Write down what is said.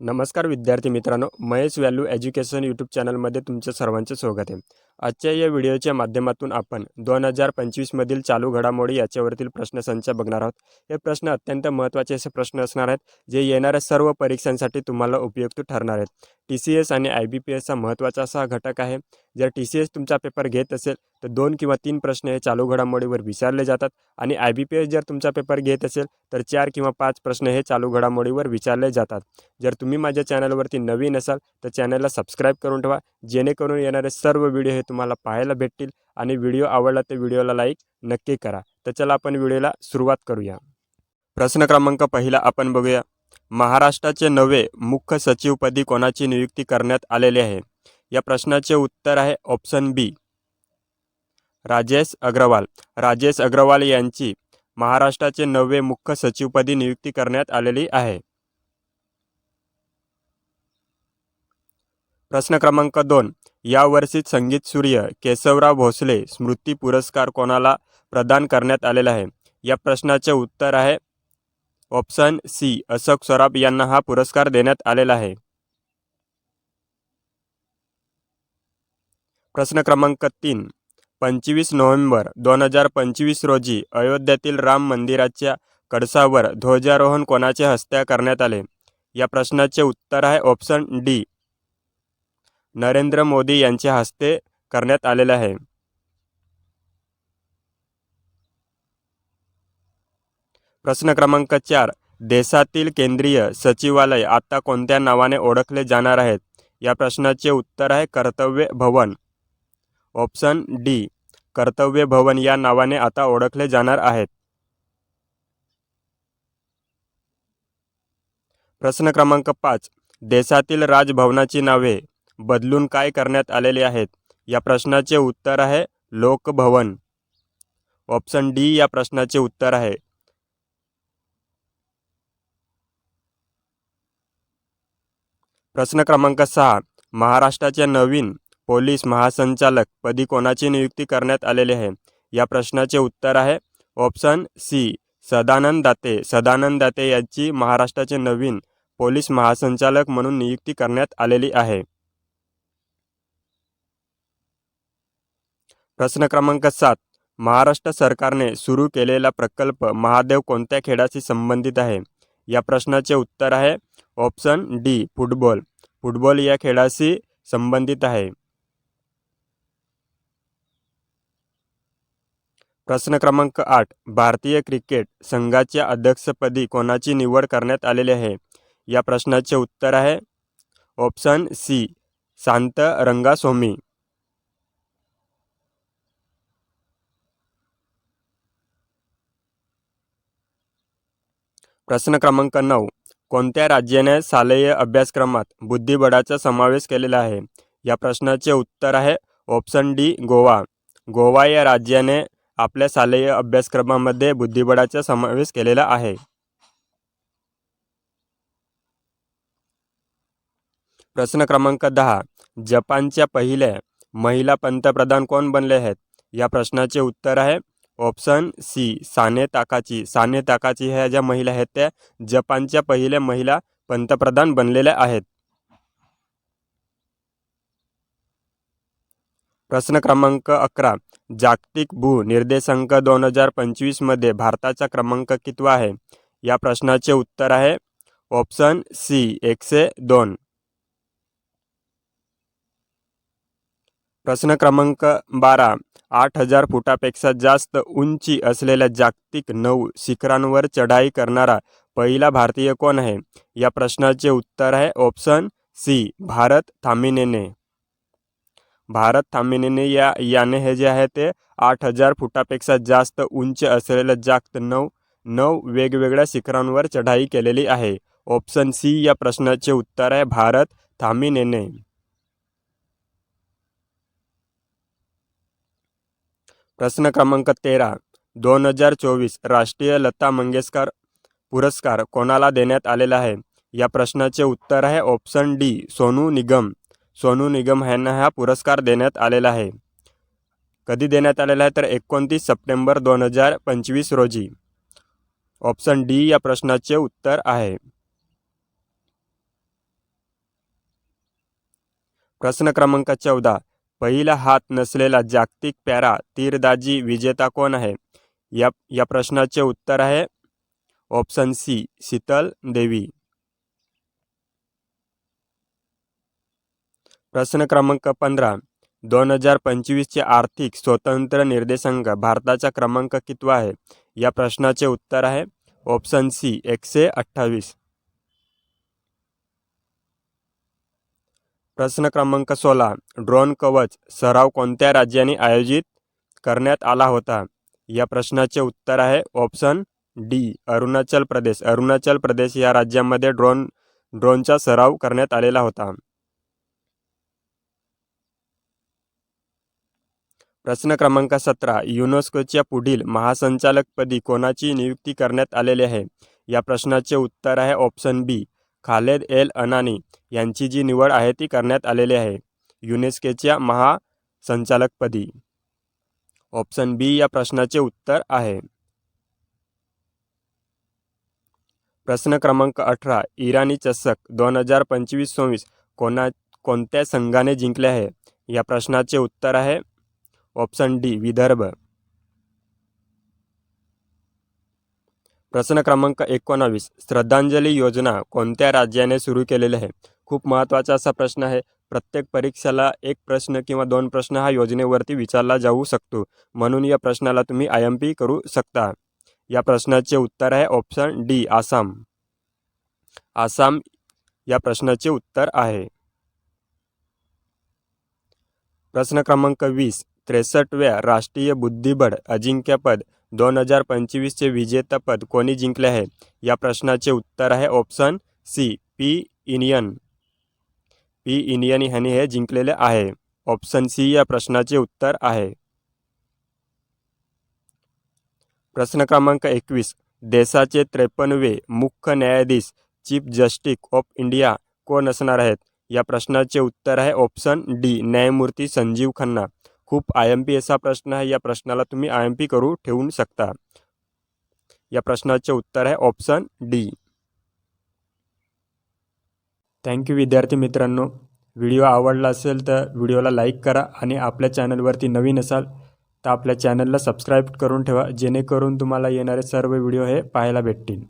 नमस्कार विद्यार्थी मित्रांनो, महेश व्हॅल्यू एज्युकेशन यूट्यूब चॅनलमध्ये तुमचं सर्वांचे स्वागत आहे. आजच्या या व्हिडिओच्या माध्यमातून आपण 2025 मधील चालू घडामोडी याच्यावरील प्रश्नसंच बघणार आहोत. हे प्रश्न अत्यंत महत्त्वाचे असे प्रश्न असणार आहेत, जे येणाऱ्या सर्व परीक्षांसाठी तुम्हाला उपयुक्त ठरणार आहेत. TCS आणि IBPSचा महत्त्वाचा असा घटक आहे. जर TCS तुमचा पेपर घेत असेल तर 2 किंवा 3 प्रश्न हे चालू घडामोडीवर विचारले जातात आणि IBPS जर तुमचा पेपर घेत असेल तर 4 किंवा 5 प्रश्न हे चालू घडामोडीवर विचारले जातात. जर तुम्ही माझ्या चॅनलवरती नवीन असाल तर चॅनलला सबस्क्राईब करून ठेवा, जेणेकरून येणारे सर्व व्हिडिओ हे तुम्हाला पाहायला भेटतील. आणि व्हिडिओ आवडला तर व्हिडिओला लाईक नक्की करा. तर चला आपण व्हिडिओला सुरुवात करूया. प्रश्न क्रमांक पहिला आपण बघूया. महाराष्ट्राचे नवे मुख्य सचिवपदी कोणाची नियुक्ती करण्यात आलेली आहे? या प्रश्नाचे उत्तर आहे ऑप्शन बी, राजेश अग्रवाल. राजेश अग्रवाल यांची महाराष्ट्राचे नवे मुख्य सचिवपदी नियुक्ती करण्यात आलेली आहे. प्रश्न क्रमांक 2. यावर्षी संगीत सूर्य केशवराव भोसले स्मृती पुरस्कार कोणाला प्रदान करण्यात आलेला आहे? या प्रश्नाचे उत्तर आहे ऑप्शन सी, अशोक सराफ यांना हा पुरस्कार देण्यात आलेला आहे. प्रश्न क्रमांक 3. 25 नोव्हेंबर 2025 रोजी अयोध्येतील राम मंदिराच्या कळसावर ध्वजारोहण कोणाच्या हस्ते करण्यात आले? या प्रश्नाचे उत्तर आहे ऑप्शन डी, नरेंद्र मोदी यांच्या हस्ते करण्यात आलेले आहे. प्रश्न क्रमांक 4. देशातील केंद्रीय सचिवालय आता कोणत्या नावाने ओळखले जाणार आहेत? या प्रश्नाचे उत्तर आहे कर्तव्य भवन. ऑप्शन डी, कर्तव्य भवन या नावाने आता ओळखले जाणार आहेत. प्रश्न क्रमांक 5. देशातील राजभवनाची नावे बदलून काय करण्यात आलेली आहेत? या प्रश्नाचे उत्तर आहे लोकभवन. ऑप्शन डी या प्रश्नाचे उत्तर आहे. प्रश्न क्रमांक 6. महाराष्ट्राच्या नवीन पोलीस महासंचालक पदी कोणाची नियुक्ती करण्यात आलेली आहे? या प्रश्नाचे उत्तर आहे ऑप्शन सी, सदानंद दाते. सदानंद दाते यांची महाराष्ट्राचे नवीन पोलीस महासंचालक म्हणून नियुक्ती करण्यात आलेली आहे. प्रश्न क्रमांक 7. महाराष्ट्र सरकारने सुरू केलेला प्रकल्प महादेव कोणत्या खेळाशी संबंधित आहे? या प्रश्नाचे उत्तर आहे ऑप्शन डी, फुटबॉल. फुटबॉल या खेळाशी संबंधित आहे. प्रश्न क्रमांक 8. भारतीय क्रिकेट संघाच्या अध्यक्षपदी कोणाची निवड करण्यात आलेली आहे? या प्रश्नाचे उत्तर आहे ऑप्शन सी, शांत रंगास्वामी. प्रश्न क्रमांक 9. कोणत्या राज्याने शालेय अभ्यासक्रमात बुद्धिबळाचा समावेश केलेला आहे? या प्रश्नाचे उत्तर आहे ऑप्शन डी, गोवा. गोवा या राज्याने आपल्या शालेय अभ्यासक्रमामध्ये बुद्धिबळाचा समावेश केलेला आहे. प्रश्न क्रमांक 10. जपानच्या पहिल्या महिला पंतप्रधान कोण बनले आहेत? या प्रश्नाचे उत्तर आहे ऑप्शन सी, साने ताकाची. साने ताकाची ह्या ज्या महिला आहेत त्या जपानच्या पहिल्या महिला पंतप्रधान बनलेल्या आहेत. प्रश्न क्रमांक 11. जागतिक भू निर्देशांक 2025 मध्ये भारताचा क्रमांक कितवा आहे? या प्रश्नाचे उत्तर आहे ऑप्शन सी, 102. प्रश्न क्रमांक 12. 8,000 फुटापेक्षा जास्त उंची असलेल्या जागतिक 9 शिखरांवर चढाई करणारा पहिला भारतीय कोण आहे? या प्रश्नाचे उत्तर आहे ऑप्शन सी, भारत थामिनेने. भारत थामिनेने याने हे जे आहे ते 8,000 फुटापेक्षा जास्त उंच असलेल्या जागतिक 9 वेगवेगळ्या शिखरांवर चढाई केलेली आहे. ऑप्शन सी या प्रश्नाचे उत्तर आहे भारत थामिनेने. प्रश्न क्रमांक 13. 2024 राष्ट्रीय लता मंगेशकर पुरस्कार कोणाला देण्यात आलेला आहे? या प्रश्नाचे उत्तर आहे ऑप्शन डी, सोनू निगम. सोनू निगम यांना हा पुरस्कार देण्यात आलेला आहे. कधी देण्यात आलेला आहे तर 29 सप्टेंबर 2025 रोजी. ऑप्शन डी या प्रश्नाचे उत्तर आहे. प्रश्न क्रमांक 14. पहिला हात नसलेला जागतिक पॅरा तीरंदाजी विजेता कोण आहे? या प्रश्नाचे उत्तर आहे ऑप्शन सी, शीतल देवी. प्रश्न क्रमांक 15. 2025चे आर्थिक स्वतंत्र निर्देशांक भारताचा क्रमांक कितवा आहे? या प्रश्नाचे उत्तर आहे ऑप्शन सी, 128. प्रश्न क्रमांक 16. ड्रोन कवच सराव कोणत्या राज्याने आयोजित करण्यात आला होता? या प्रश्नाचे उत्तर आहे ऑप्शन डी, अरुणाचल प्रदेश. अरुणाचल प्रदेश या राज्यामध्ये ड्रोनचा सराव करण्यात आलेला होता. प्रश्न क्रमांक 17. युनेस्कोच्या पुढील महासंचालकपदी कोणाची नियुक्ती करण्यात आलेली आहे? या प्रश्नाचे उत्तर आहे ऑप्शन बी, खालेद एल अनानी यांची जी निवड आहे ती करण्यात आलेली आहे युनेस्कोच्या महासंचालकपदी. ऑप्शन बी या प्रश्नाचे उत्तर आहे. प्रश्न क्रमांक 18. इराणी चषक 2025-26 कोणत्या संघाने जिंकले आहे? या प्रश्नाचे उत्तर आहे ऑप्शन डी, विदर्भ. प्रश्न क्रमांक 19. श्रद्धांजली योजना कोणत्या राज्याने सुरू केलेली आहे? खूप महत्त्वाचा असा प्रश्न आहे. प्रत्येक परीक्षेला एक प्रश्न किंवा 2 प्रश्न हा योजनेवरती विचारला जाऊ शकतो, म्हणून या प्रश्नाला तुम्ही IMP करू शकता. या प्रश्नाचे उत्तर आहे ऑप्शन डी, आसाम. आसाम या प्रश्नाचे उत्तर आहे. प्रश्न क्रमांक 20. 63व्या राष्ट्रीय बुद्धिबळ अजिंक्यपद 2025चे विजेतेपद कोणी जिंकले आहे? या प्रश्नाचे उत्तर आहे ऑप्शन सी, पी इंडियन ह्यांनी हे जिंकलेले आहे. ऑप्शन सी या प्रश्नाचे उत्तर आहे. प्रश्न क्रमांक 21. देशाचे 53वे मुख्य न्यायाधीश चीफ जस्टिस ऑफ इंडिया कोण असणार आहेत? या प्रश्नाचे उत्तर आहे ऑप्शन डी, न्यायमूर्ती संजीव खन्ना. खूप IMP असा प्रश्न आहे. या प्रश्नाला तुम्ही IMP करू ठेवू शकता. या प्रश्नाचे उत्तर आहे ऑप्शन डी. थँक्यू विद्यार्थी मित्रांनो. व्हिडिओ आवडला असेल तर व्हिडिओला लाईक करा आणि आपल्या चॅनलवरती नवीन असाल तर आपल्या चॅनलला सबस्क्राईब करून ठेवा, जेणेकरून तुम्हाला येणारे सर्व व्हिडिओ हे पाहायला भेटतील.